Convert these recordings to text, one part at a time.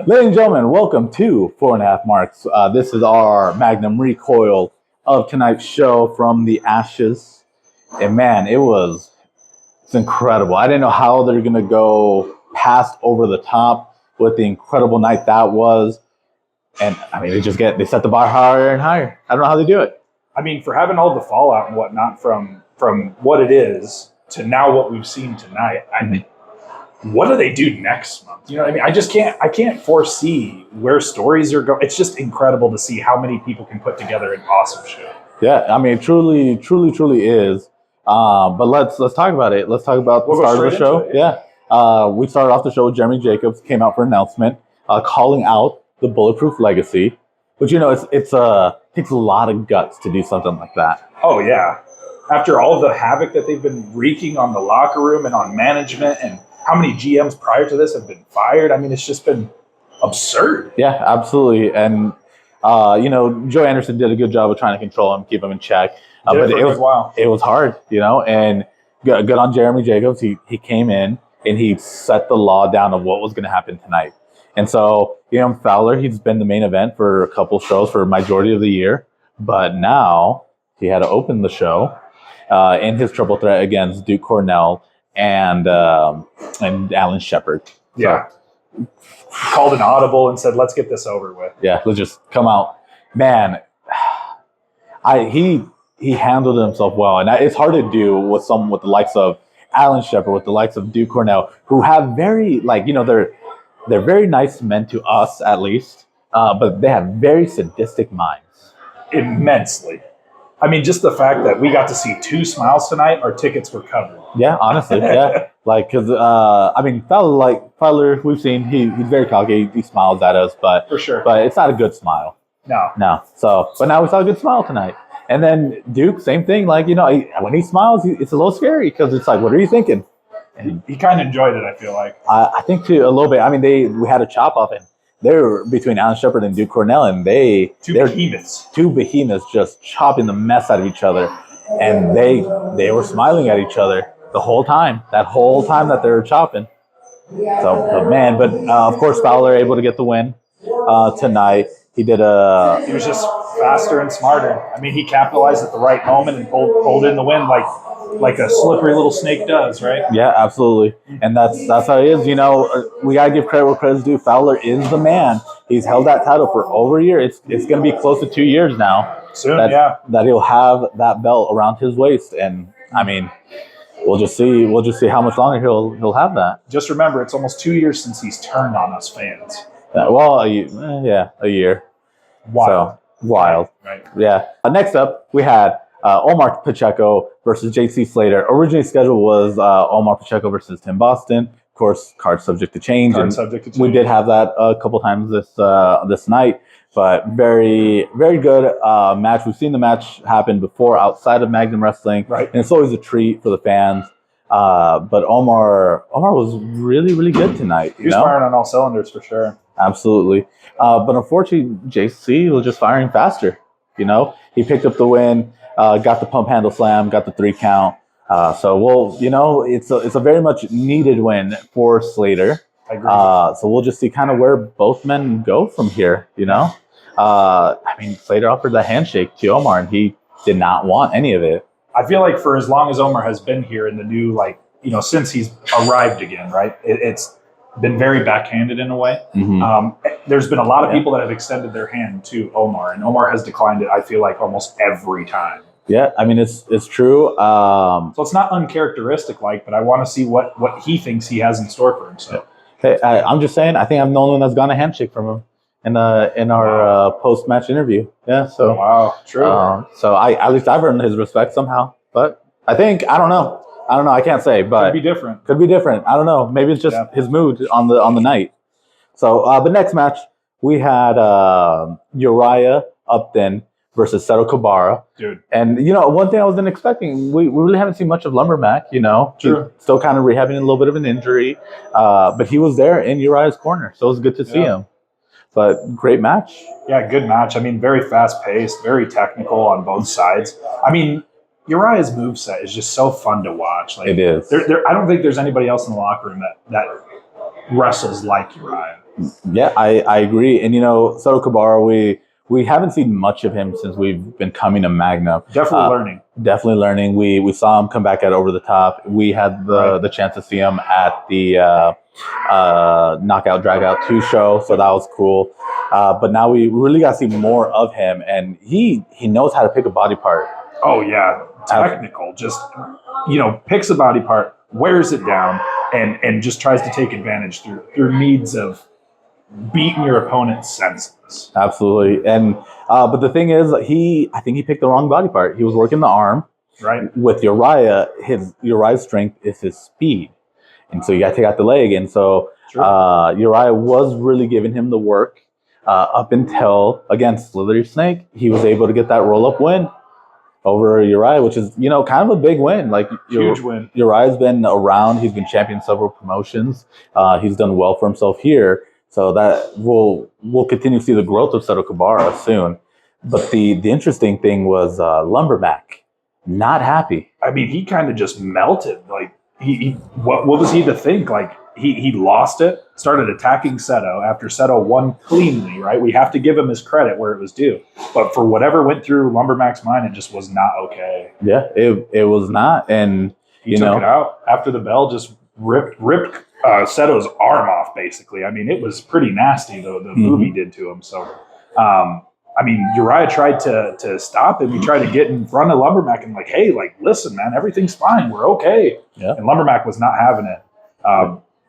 Ladies and gentlemen, welcome to 4.5 Marks. This is our Magnum Recoil of tonight's show from the Ashes. And man, it's incredible. I didn't know how they're going to go past over the top with the incredible night that was. And I mean, they set the bar higher and higher. I don't know how they do it. I mean, for having all the fallout and whatnot from what it is to now what we've seen tonight, I mean, what do they do next month? You know what I mean? I can't foresee where stories are going. It's just incredible to see how many people can put together an awesome show. Yeah, I mean, it truly is. But let's talk about it. Let's talk about the start of the show. Yeah. We started off the show with Jeremy Jacobs came out for an announcement, calling out the Bulletproof Legacy, which it takes a lot of guts to do something like that. Oh yeah, after all the havoc that they've been wreaking on the locker room and on management, and how many GMs prior to this have been fired. I mean, it's just been absurd. Yeah, absolutely. And Joe Anderson did a good job of trying to control him, keep him in check. But it was hard, and good on Jeremy Jacobs. He came in and he set the law down of what was going to happen tonight. And so, Fowler, he's been the main event for a couple shows for a majority of the year. But now he had to open the show in his triple threat against Duke Cornell and Alan Shepard. Yeah. Called an audible and said, let's get this over with. Yeah, let's just come out. Man, he handled himself well. And it's hard to do with someone with the likes of Alan Shepard, with the likes of Duke Cornell, who have very, they're very nice men to us, at least, but they have very sadistic minds. Immensely. I mean, just the fact that we got to see 2 smiles tonight, our tickets were covered. Yeah, honestly, yeah. Because, Fowler, we've seen, he's very cocky. He smiles at us, but for sure. But it's not a good smile. No. So, but now we saw a good smile tonight. And then Duke, same thing. When he smiles, it's a little scary because it's like, what are you thinking? And he kind of enjoyed it, I feel like. I think, too, a little bit. I mean, we had a chop off, and they were between Alan Shepard and Duke Cornell, and Two behemoths just chopping the mess out of each other. And they were smiling at each other the whole time, that they were chopping. So, of course, Fowler able to get the win tonight. He was just faster and smarter. I mean, he capitalized at the right moment and pulled in the win like a slippery little snake does, right? Yeah, absolutely. And that's how it is. We gotta give credit where credit's due. Fowler is the man. He's held that title for over a year. It's gonna be close to 2 years now. Soon, that he'll have that belt around his waist. And I mean, we'll just see how much longer he'll have that. Just remember, it's almost 2 years since he's turned on us fans. A year. Wild. So, wild. Right. Yeah. Next up, we had Omar Pacheco versus JC Slater. Originally scheduled was Omar Pacheco versus Tim Boston. Of course, card subject to change. We did have that a couple times this night, but very, very good match. We've seen the match happen before outside of Magnum Wrestling, right? And it's always a treat for the fans. But Omar was really, really good tonight. He was firing on all cylinders for sure. Absolutely. But unfortunately, JC was just firing faster. He picked up the win, got the pump handle slam, got the 3 count. It's a very much needed win for Slater. I agree. So we'll just see kind of where both men go from here. Slater offered the handshake to Omar, and he did not want any of it. I feel like for as long as Omar has been here in the new, since he's arrived again, right? It's been very backhanded in a way. Mm-hmm. There's been a lot of people that have extended their hand to Omar, and Omar has declined it, I feel like, almost every time. Yeah, I mean, it's true. So it's not uncharacteristic, but I want to see what he thinks he has in store for himself. Hey, I'm just saying, I think I'm the only one that's gotten a handshake from him in our post-match interview. Yeah, so wow, true. So at least I've earned his respect somehow. But I think I don't know. I can't say, but could be different. I don't know. Maybe it's just his mood on the night. So the next match we had Uriah Upton versus Seto Kabara. Dude. And one thing I wasn't expecting, we really haven't seen much of Lumbermack. True. He's still kind of rehabbing a little bit of an injury, but he was there in Uriah's corner, so it was good to see him. But great match. Yeah, good match. I mean, very fast-paced, very technical on both sides. I mean, Uriah's moveset is just so fun to watch. It is. I don't think there's anybody else in the locker room that wrestles like Uriah. Yeah, I agree. And, Soto Kabara, we haven't seen much of him since we've been coming to Magnum. Definitely learning. Definitely learning. We saw him come back at Over the Top. We had the chance to see him at the Knockout Dragout 2 show, so that was cool. But now we really got to see more of him, and he knows how to pick a body part. Oh, yeah. Technical. Just, picks a body part, wears it down, and just tries to take advantage through needs of beating your opponent senseless. Absolutely. And but the thing is, I think he picked the wrong body part. He was working the arm. Right. With Uriah, Uriah's strength is his speed. And so you got to take out the leg. And so Uriah was really giving him the work up until, again, Slithery Snake. He was able to get that roll-up win over Uriah, which is, kind of a big win. Like, huge win. Uriah's been around. He's been champion several promotions. He's done well for himself here. So that we'll continue to see the growth of Soto Kabara soon. But the interesting thing was Lumbermack not happy. I mean, he kind of just melted. Like, what was he to think? Like, he lost it, started attacking Seto after Seto won cleanly, right? We have to give him his credit where it was due. But for whatever went through Lumbermack's mind, it just was not okay. Yeah, it was not. And he took it out after the bell, just ripped Seto's arm off, basically. I mean, it was pretty nasty, though, the move he did to him. So, Uriah tried to stop him. He tried to get in front of Lumbermack and hey, listen, man, everything's fine. We're okay. Yeah. And Lumbermack was not having it.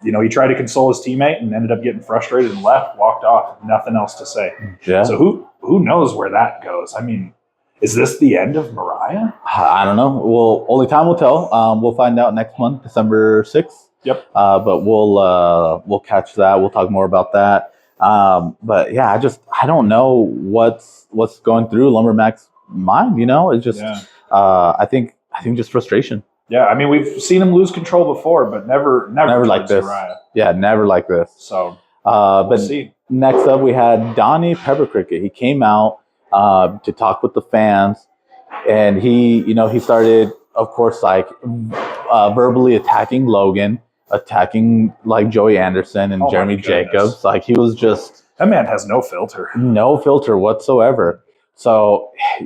He tried to console his teammate and ended up getting frustrated and walked off. Nothing else to say. Yeah. So who knows where that goes? I mean, is this the end of Mariah? I don't know. Well, only time will tell. We'll find out next month, December 6th. Yep. But we'll catch that. We'll talk more about that. But yeah, I don't know what's going through Lumbermack's mind. It's just I think just frustration. Yeah, I mean, we've seen him lose control before, but never like this. Uriah. Yeah, never like this. So, but next up we had Donnie Peppercricket. He came out to talk with the fans, and he started, of course, verbally attacking Logan, attacking Joey Anderson and Jeremy Jacobs. He was just, that man has no filter whatsoever. So I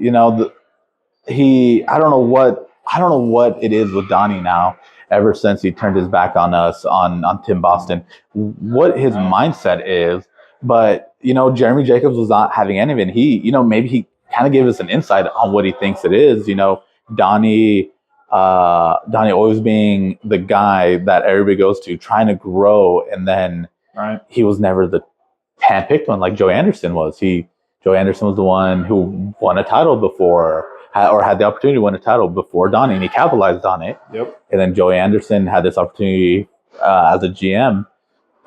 don't know what it is with Donnie now. Ever since he turned his back on us, on Tim Boston, what his mindset is. But Jeremy Jacobs was not having any of it. He maybe he kind of gave us an insight on what he thinks it is. Donnie always being the guy that everybody goes to, trying to grow, and then he was never the handpicked one like Joe Anderson was. Joe Anderson was the one who won a title before, or had the opportunity to win a title before Donnie, and he capitalized on it. Yep. And then Joey Anderson had this opportunity as a GM,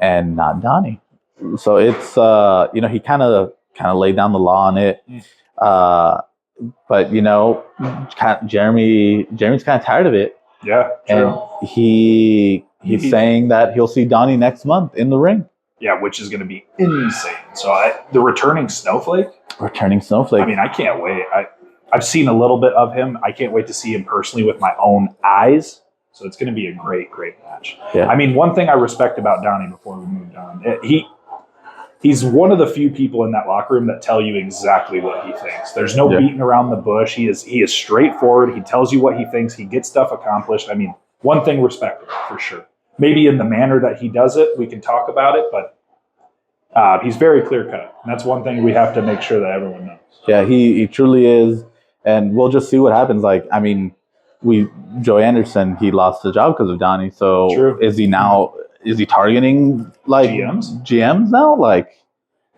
and not Donnie. So it's he kind of laid down the law on it. But Jeremy's kind of tired of it. Yeah, true. And he's saying that he'll see Donnie next month in the ring. Yeah, which is going to be insane. So the returning Snowflake. I mean, I can't wait. I've seen a little bit of him. I can't wait to see him personally with my own eyes. So it's going to be a great, great match. Yeah. I mean, one thing I respect about Donnie before we moved on, he's one of the few people in that locker room that tell you exactly what he thinks. There's no beating around the bush. He is straightforward. He tells you what he thinks. He gets stuff accomplished. I mean, one thing respectable for sure. Maybe in the manner that he does it, we can talk about it, but he's very clear cut. And that's one thing we have to make sure that everyone knows. Yeah, he truly is. And we'll just see what happens. Joe Anderson, he lost the job because of Donnie. So true. Is he targeting GMs now?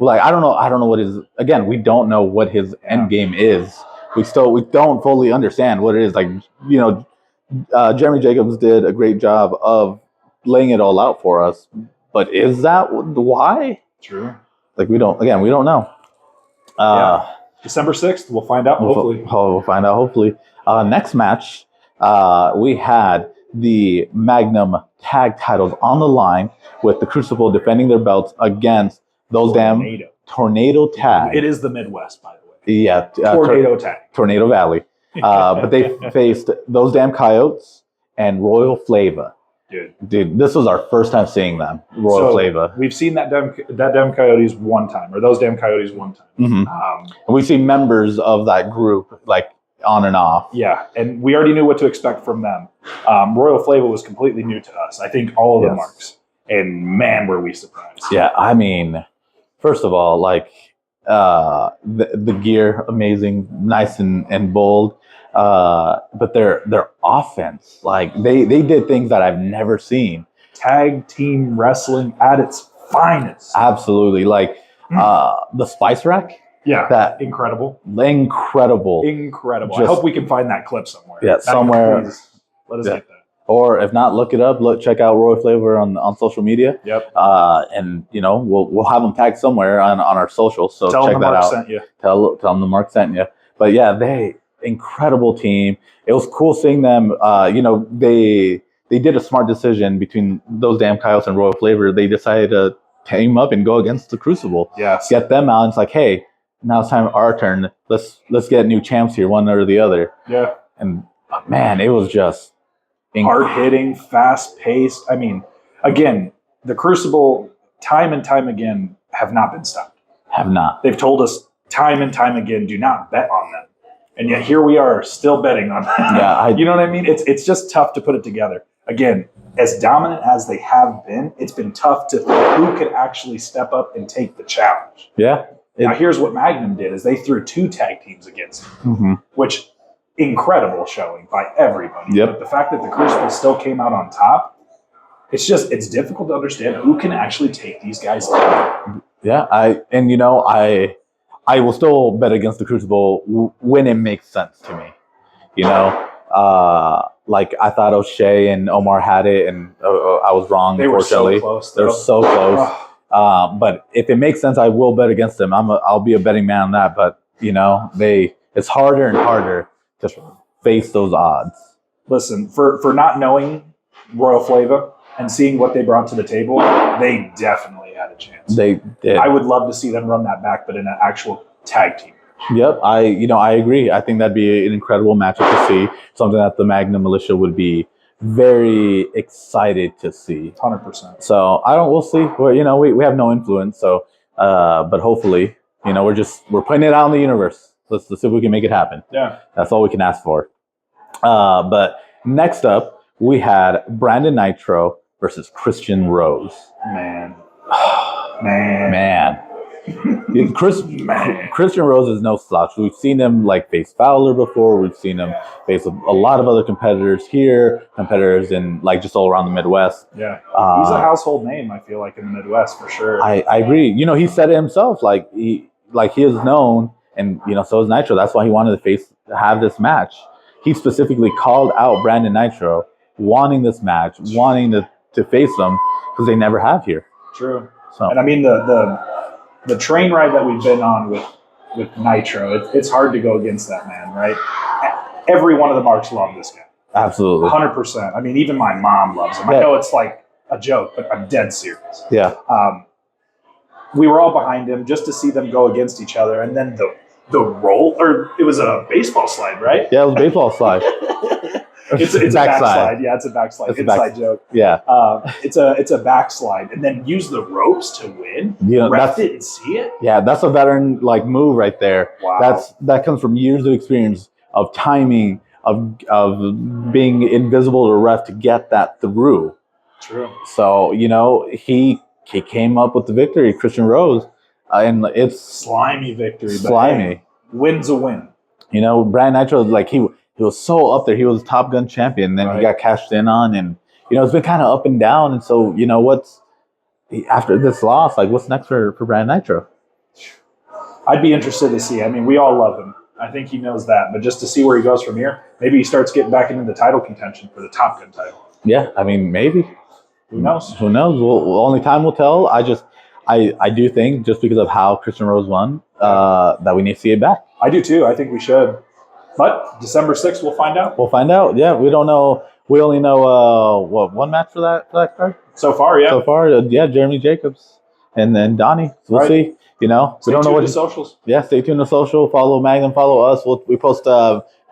I don't know what his, again, we don't know what his end game is. We don't fully understand what it is. Jeremy Jacobs did a great job of laying it all out for us. But is that why? True. We don't know. December 6th, we'll find out, hopefully. We'll find out, hopefully. Next match, we had the Magnum tag titles on the line with the Crucible defending their belts against those Tornado Tag. It is the Midwest, by the way. Yeah. Tornado Tag. Tornado Valley. But they faced those damn Coyotes and Royal Flava. Dude, this was our first time seeing them, Royal Flavor. We've seen that damn Coyotes one time, or those damn Coyotes one time. Mm-hmm. And we've seen members of that group, like, on and off. Yeah, and we already knew what to expect from them. Royal Flavor was completely new to us. I think all of the marks. And, man, were we surprised. Yeah, I mean, first of all, like, the gear, amazing, nice and bold. But their offense, like they did things that I've never seen. Tag team wrestling at its finest. Absolutely, like the Spice Rack. Yeah, that incredible. Just, I hope we can find that clip somewhere. Yeah, somewhere. Please, let us get that. Or if not, look it up. Check out Royal Flavor on social media. Yep. And we'll have them tagged somewhere on our socials. So tell check them the that Mark out. Sent you. Tell them the Mark sent you. But yeah, incredible team. It was cool seeing them. They did a smart decision between those damn Coyotes and Royal Flavor. They decided to team up and go against the Crucible. Yes. Get them out. And it's like, hey, now it's time our turn. Let's get new champs here, one or the other. Yeah. And man, it was just hard-hitting, fast-paced. I mean, again, the Crucible, time and time again, have not been stopped. Have not. They've told us time and time again, do not bet on them. And yet here we are still betting on them. Yeah, you know what I mean? It's just tough to put it together. Again, as dominant as they have been, it's been tough to think who could actually step up and take the challenge. Yeah. Now, here's what Magnum did, is they threw 2 tag teams against them, which incredible showing by everybody. Yep. But the fact that the Crucible still came out on top, it's difficult to understand who can actually take these guys down. Yeah, I will still bet against the Crucible when it makes sense to me. Like I thought O'Shea and Omar had it, and I was wrong. They were so close. They were so close. But if it makes sense, I will bet against them. I'll be a betting man on that. But it's harder and harder to face those odds. Listen, for not knowing Royal Flavor and seeing what they brought to the table, they definitely had a chance. They did. I would love to see them run that back, but in an actual tag team. Yep, I agree. I think that'd be an incredible matchup to see. Something that the Magnum Militia would be very excited to see. 100%. So we'll see. We have no influence. So, but hopefully, we're putting it out in the universe. Let's see if we can make it happen. Yeah, that's all we can ask for. But next up, we had Brandon Nitro versus Christian Rose. Man. Christian Rose is no slouch. We've seen him face Fowler before. We've seen him face a lot of other competitors here, competitors in just all around the Midwest. Yeah, he's a household name. I feel like in the Midwest for sure. I agree. He said it himself. He is known, and so is Nitro. That's why he wanted to have this match. He specifically called out Brandon Nitro, wanting this match, wanting to face them because they never have here. True. So, and I mean the train ride that we've been on with Nitro, it's hard to go against that man, right? Every one of the marks love this guy. Absolutely. 100%. I mean, even my mom loves him. I know it's like a joke, but I'm dead serious. Yeah. We were all behind him just to see them go against each other. And then the roll, or it was a baseball slide, right? Yeah, it was a baseball slide. It's a backslide. Yeah, it's a backslide. It's inside joke. Yeah. It's a backslide, and then use the ropes to win. Ref didn't see it. Yeah, that's a veteran move right there. Wow. That comes from years of experience of timing, of being invisible to the ref to get that through. True. So he came up with the victory, Christian Rose, and it's slimy victory. Slimy. But hey, win's a win. Brandon Nitro he was so up there. He was Top Gun champion. And then he got cashed in on, and it's been kind of up and down. And so after this loss, what's next for Brandon Nitro? I'd be interested to see. I mean, we all love him. I think he knows that. But just to see where he goes from here, maybe he starts getting back into the title contention for the Top Gun title. Yeah, I mean, maybe. Who knows? Who knows? Only time will tell. I do think just because of how Christian Rose won, that we need to see it back. I do too. I think we should. But December 6th, we'll find out. We'll find out. Yeah, we don't know. We only know one match for that card? So far, yeah. Yeah, Jeremy Jacobs. and then Donnie. So we'll see. You know, we don't know what the socials. Yeah, stay tuned to social. Follow Magnum. Follow us. We post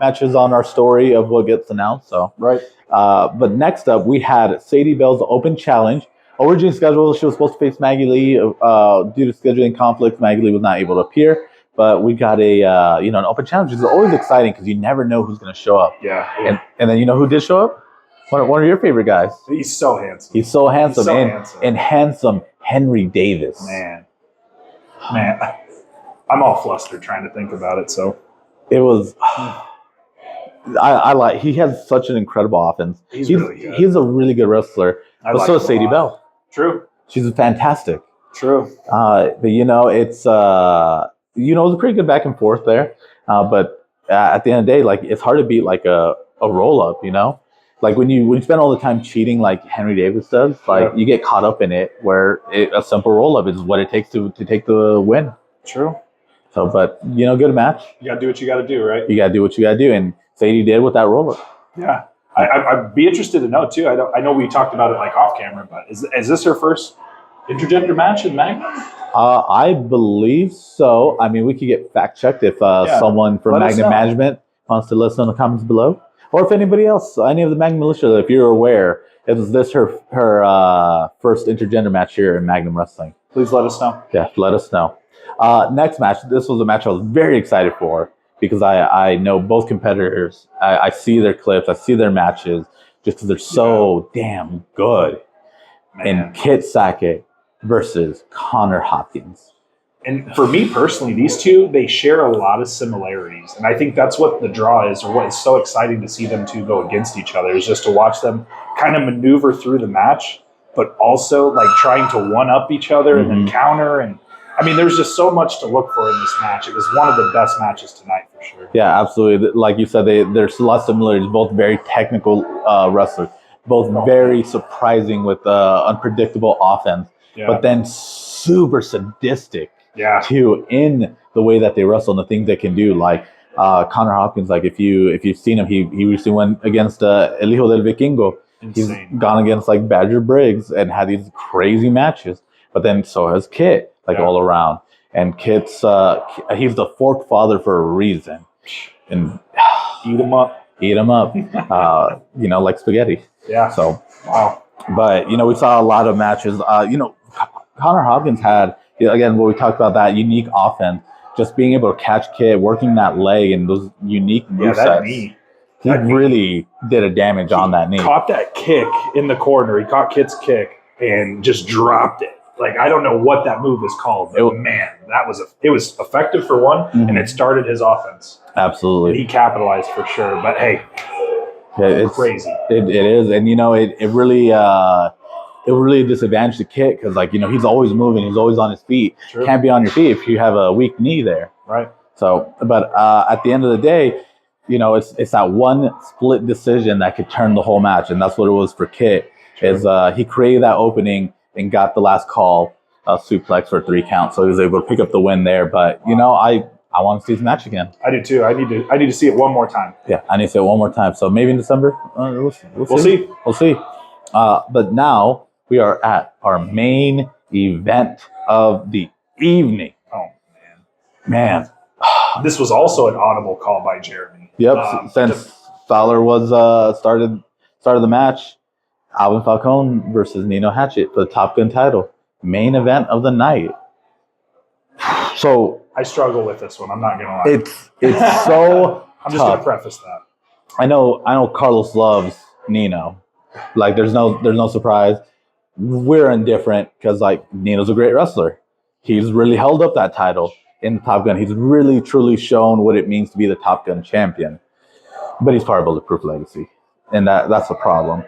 matches on our story of what gets announced. So but next up, we had Sadie Bell's Open Challenge. Originally scheduled, she was supposed to face Maggie Lee. Due to scheduling conflicts, Maggie Lee was not able to appear. But we got an Open Challenge. It's always exciting because you never know who's going to show up. Yeah. And then you know who did show up? One of your favorite guys. He's so handsome. He's so handsome. And handsome Henry Davis. Man, I'm all flustered trying to think about it. So it was. I like. He has such an incredible offense. He's really good. He's a really good wrestler. But so is Sadie Bell. True. She's fantastic. True. But it's it was a pretty good back and forth there. But at the end of the day, like it's hard to beat like a roll up. You know. Like when you spend all the time cheating like Henry Davis does, like you get caught up in it where a simple roll up is what it takes to take the win. True. So, but good match. You gotta do what you gotta do, right? You gotta do what you gotta do, and Sadie did with that roll up. Yeah, I'd be interested to know too. I know we talked about it like off camera, but is this her first intergender match in Magnum? I believe so. I mean, we could get fact checked if someone from Magnum Management wants to listen in the comments below. Or if anybody else, any of the Magnum Militia, if you're aware, is this her first intergender match here in Magnum Wrestling? Please let us know. Yeah, let us know. Next match, this was a match I was very excited for because I know both competitors. I see their clips, I see their matches, just because they're so damn good. And Kit Sackett versus Connor Hopkins. And for me personally, these two, they share a lot of similarities. And I think that's what the draw is, or what is so exciting to see them two go against each other, is just to watch them kind of maneuver through the match, but also like trying to one-up each other and then counter. And I mean, there's just so much to look for in this match. It was one of the best matches tonight for sure. Yeah, absolutely. Like you said, there's a lot of similarities, both very technical wrestlers, both very surprising with unpredictable offense, but then super sadistic. Too, in the way that they wrestle and the things they can do. Like Connor Hopkins, like if you've seen him, he recently went against El Hijo del Vikingo. Insane. He's gone against like Badger Briggs and had these crazy matches. But then so has Kit, like all around. And Kit's he's the fork father for a reason. And eat him up. Like spaghetti. Yeah. So wow. But we saw a lot of matches. Connor Hopkins had, again, what we talked about, that unique offense, just being able to catch Kit, working that leg and those unique movesets. That knee. He really did a damage on that knee. Caught that kick in the corner. He caught Kit's kick and just dropped it. Like, I don't know what that move is called, but man, it was effective for one, and it started his offense. Absolutely. And he capitalized for sure. But hey, it's crazy. It is, and it really disadvantaged the Kit because, he's always moving, he's always on his feet. True. Can't be on your feet if you have a weak knee there. Right. So, but at the end of the day, it's that one split decision that could turn the whole match, and that's what it was for Kit. True. Is he created that opening and got the last call, suplex for a 3 count, so he was able to pick up the win there. But I want to see this match again. I do too. I need to see it one more time. Yeah, I need to see it one more time. So maybe in December. We'll see. We'll see. But now we are at our main event of the evening. Oh man! This was also an audible call by Jeremy. Yep. Since Fowler was started the match, Alvin Falcone versus Nino Hatchet for the Top Gun title, main event of the night. So I struggle with this one. I'm not gonna lie. It's so. I'm just gonna preface that. I know Carlos loves Nino. Like there's no surprise. We're indifferent because Nino's a great wrestler. He's really held up that title in the Top Gun. He's really truly shown what it means to be the Top Gun champion. But he's part of Bulletproof Legacy, and that's a problem.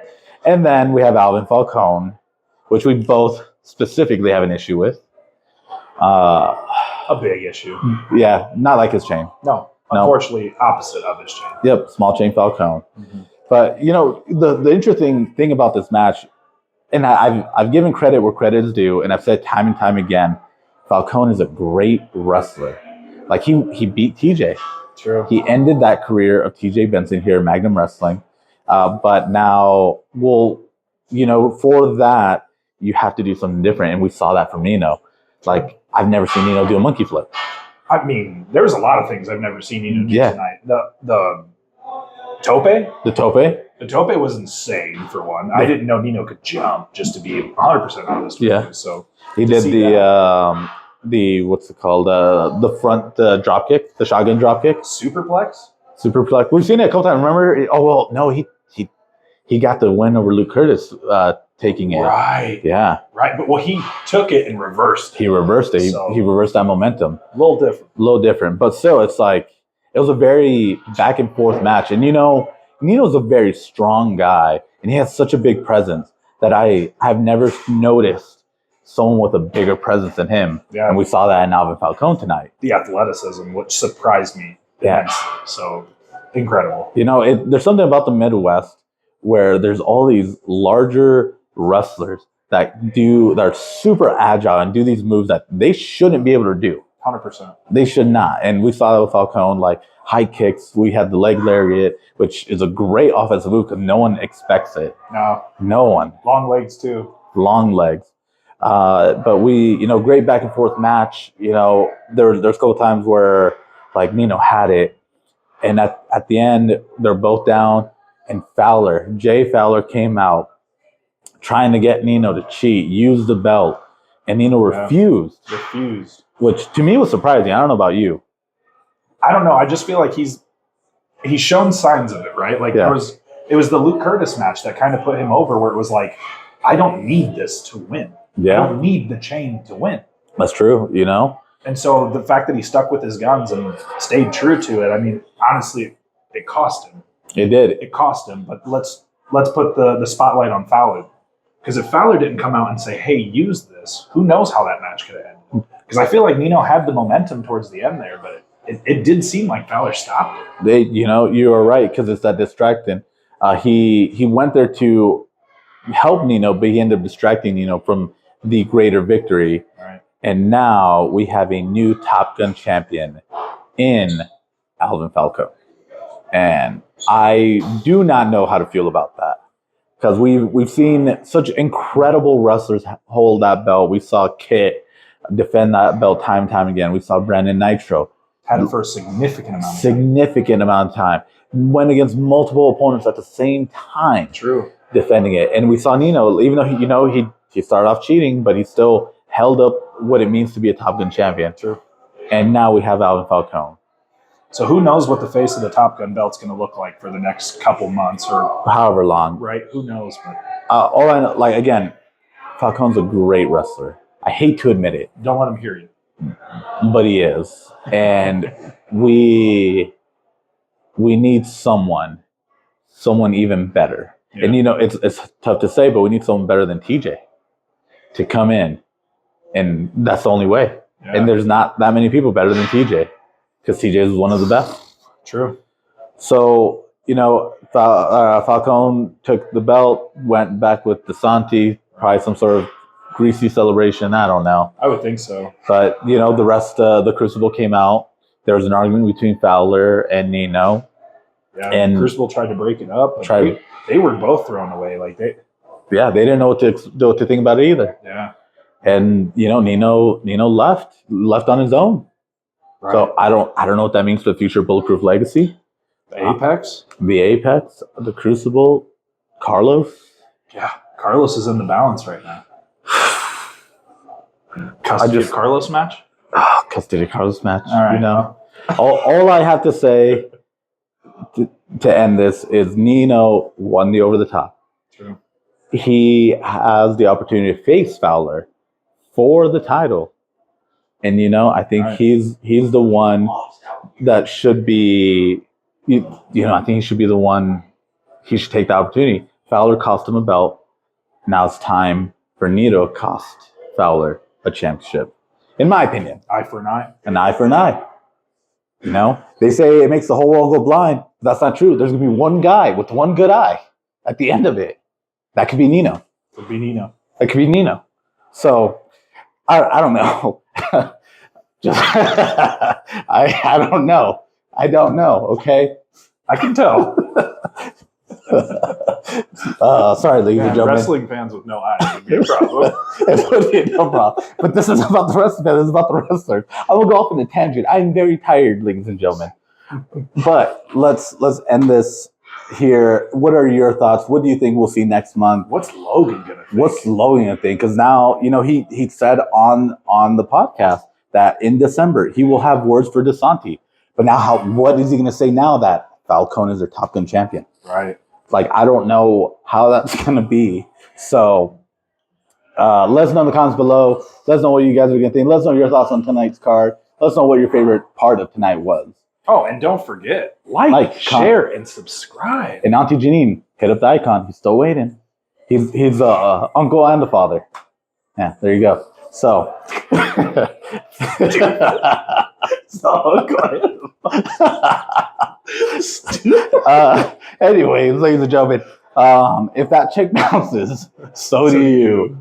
And then we have Alvin Falcone, which we both specifically have an issue with. A big issue. Yeah, not like his chain. No, unfortunately, opposite of his chain. Yep, small chain Falcone. Mm-hmm. But the interesting thing about this match, and I've given credit where credit is due, and I've said time and time again, Falcone is a great wrestler. Like he beat TJ. True. He ended that career of TJ Benson here in Magnum Wrestling. But now, for that, you have to do something different. And we saw that from Nino. Like, I've never seen Nino do a monkey flip. I mean, there's a lot of things I've never seen Nino do tonight. The tope? The tope? The tope was insane, for one. I didn't know Nino could jump, just to be 100% honest with you. So he did the what's it called? The front drop kick, the shotgun drop kick. Superplex? Superplex. We've seen it a couple times. Remember? Oh, well, no, he got the win over Luke Curtis taking it. Right. Yeah. Right. But, well, he took it and reversed it. He reversed it. He reversed that momentum. A little different. But still, it's like, it was a very back and forth match. And, Nino's a very strong guy, and he has such a big presence that I've never noticed someone with a bigger presence than him. Yeah. And we saw that in Alvin Falcone tonight. The athleticism, which surprised me. Yeah. So incredible. There's something about the Midwest where there's all these larger wrestlers that are super agile and do these moves that they shouldn't be able to do. 100%. They should not. And we saw that with Falcone, like high kicks. We had the leg lariat, which is a great offensive move because no one expects it. No one. Long legs, too. Long legs. But we, great back and forth match. There's a couple times where, like, Nino had it. And at the end, they're both down. And Jay Fowler came out trying to get Nino to cheat, use the belt. And Nino refused. Which to me was surprising. I don't know about you. I don't know. I just feel like he's shown signs of it, right? Like it was the Luke Curtis match that kind of put him over, where it was like, I don't need this to win. Yeah. I don't need the chain to win. That's true, And so the fact that he stuck with his guns and stayed true to it, I mean, honestly, it cost him. It did. It cost him. But let's put the spotlight on Fowler. Because if Fowler didn't come out and say, hey, use this, who knows how that match could have ended. Because I feel like Nino had the momentum towards the end there, but it did seem like Fowler stopped it. You are right, because it's that distracting. He went there to help Nino, but he ended up distracting Nino from the greater victory. Right. And now we have a new Top Gun champion in Alvin Falcone. And I do not know how to feel about that. Because we've seen such incredible wrestlers hold that belt. We saw Kit defend that belt time and time again. We saw Brandon Nitro. Had it for a significant amount of time. Went against multiple opponents at the same time. True. Defending it. And we saw Nino, even though he started off cheating, but he still held up what it means to be a Top Gun champion. True. And now we have Alvin Falcone. So who knows what the face of the Top Gun belt's going to look like for the next couple months or however long. Right? Who knows? But all I know, like, again, Falcone's a great wrestler. I hate to admit it. Don't let him hear you. But he is. And we need someone even better. Yeah. And it's tough to say, but we need someone better than TJ to come in. And that's the only way. Yeah. And there's not that many people better than TJ. Because TJ is one of the best. True. So, Falcone took the belt, went back with DeSanti, probably some sort of greasy celebration. I don't know. I would think so. But, the rest of the Crucible came out. There was an argument between Fowler and Nino. Yeah, and Crucible tried to break it up. They were both thrown away. They didn't know what to think about it either. Yeah. And, Nino left on his own. Right. So I don't know what that means for the future Bulletproof Legacy. The Apex? The Crucible, Carlos. Yeah, Carlos is in the balance right now. Custody of Carlos match? Custody of Carlos match. All right. All I have to say to end this is Nino won the over the top. True. He has the opportunity to face Fowler for the title. And, I think he's the one that should be, I think he should be the one, he should take the opportunity. Fowler cost him a belt. Now it's time for Nino to cost Fowler a championship. In my opinion. Eye for an eye. An eye for an eye. They say it makes the whole world go blind. But that's not true. There's going to be one guy with one good eye at the end of it. That could be Nino. Could be Nino. That could be Nino. So, I don't know. I don't know. I don't know. Okay, I can tell. Sorry, ladies and gentlemen. Wrestling fans with no eyes would be a problem. It would be no problem. But this is about the wrestlers. This is about the wrestlers. I will go off on a tangent. I'm very tired, ladies and gentlemen. But let's end this here. What are your thoughts? What do you think we'll see next month? What's Logan gonna think? What's Logan gonna think? Because now, he said on the podcast that in December he will have words for DeSanti. But now, what is he gonna say now that Falcone is their Top Gun champion? Right. Like, I don't know how that's gonna be. So let us know in the comments below. Let us know what you guys are gonna think. Let us know your thoughts on tonight's card. Let us know what your favorite part of tonight was. Oh, and don't forget, like share, and subscribe. And Auntie Janine, hit up the icon. He's still waiting. He's uncle and the father. Yeah, there you go. So, anyways, ladies and gentlemen, if that chick bounces, so do you.